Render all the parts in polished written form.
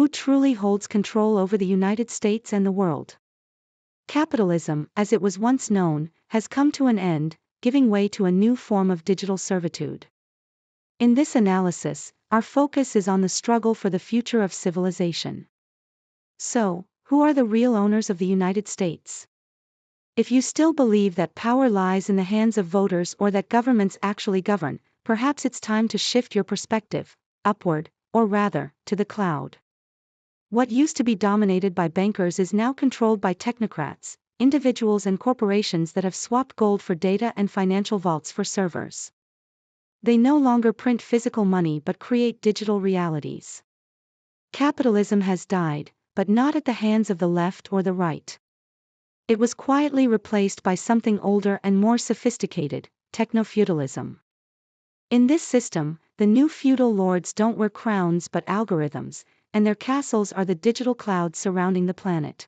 who truly holds control over the United States and the world? Capitalism, as it was once known, has come to an end, giving way to a new form of digital servitude. In this analysis, our focus is on the struggle for the future of civilization. So, who are the real owners of the United States? If you still believe that power lies in the hands of voters or that governments actually govern, perhaps it's time to shift your perspective, upward, or rather, to the cloud. What used to be dominated by bankers is now controlled by technocrats, individuals and corporations that have swapped gold for data and financial vaults for servers. They no longer print physical money but create digital realities. Capitalism has died, but not at the hands of the left or the right. It was quietly replaced by something older and more sophisticated, technofeudalism. In this system, the new feudal lords don't wear crowns but algorithms, and their castles are the digital clouds surrounding the planet.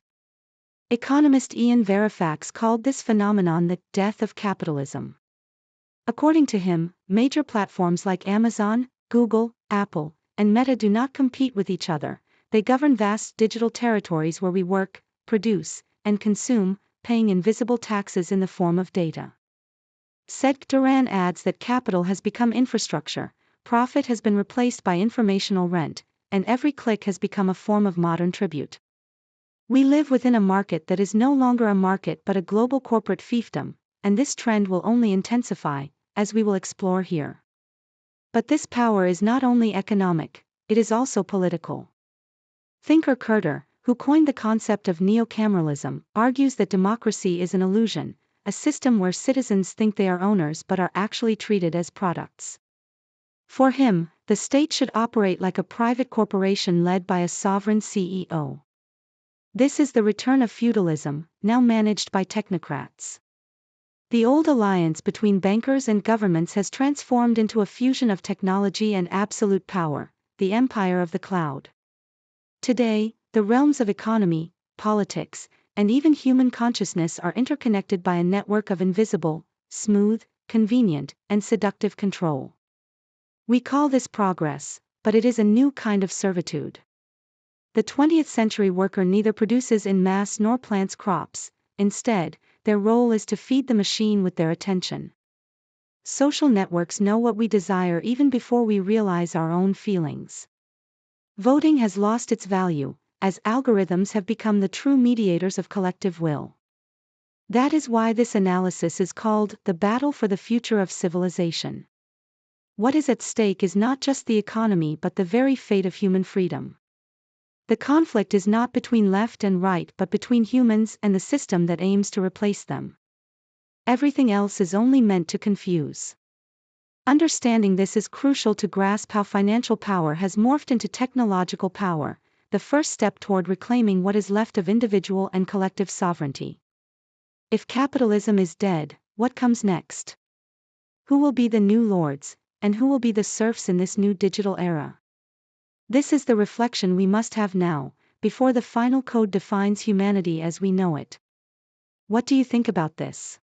Economist Ian Verifax called this phenomenon the death of capitalism. According to him, major platforms like Amazon, Google, Apple, and Meta do not compete with each other. They govern vast digital territories where we work, produce, and consume, paying invisible taxes in the form of data. Said Duran adds that capital has become infrastructure, profit has been replaced by informational rent, and every click has become a form of modern tribute. We live within a market that is no longer a market but a global corporate fiefdom, and this trend will only intensify, as we will explore here. But this power is not only economic, it is also political. Thinker Curter, who coined the concept of neo-cameralism, argues that democracy is an illusion, a system where citizens think they are owners but are actually treated as products. For him, the state should operate like a private corporation led by a sovereign CEO. This is the return of feudalism, now managed by technocrats. The old alliance between bankers and governments has transformed into a fusion of technology and absolute power, the empire of the cloud. Today, the realms of economy, politics, and even human consciousness are interconnected by a network of invisible, smooth, convenient, and seductive control. We call this progress, but it is a new kind of servitude. The 20th century worker neither produces in mass nor plants crops, instead, their role is to feed the machine with their attention. Social networks know what we desire even before we realize our own feelings. Voting has lost its value, as algorithms have become the true mediators of collective will. That is why this analysis is called the battle for the future of civilization. What is at stake is not just the economy but the very fate of human freedom. The conflict is not between left and right but between humans and the system that aims to replace them. Everything else is only meant to confuse. Understanding this is crucial to grasp how financial power has morphed into technological power, the first step toward reclaiming what is left of individual and collective sovereignty. If capitalism is dead, what comes next? Who will be the new lords, and who will be the serfs in this new digital era? This is the reflection we must have now, before the final code defines humanity as we know it. What do you think about this?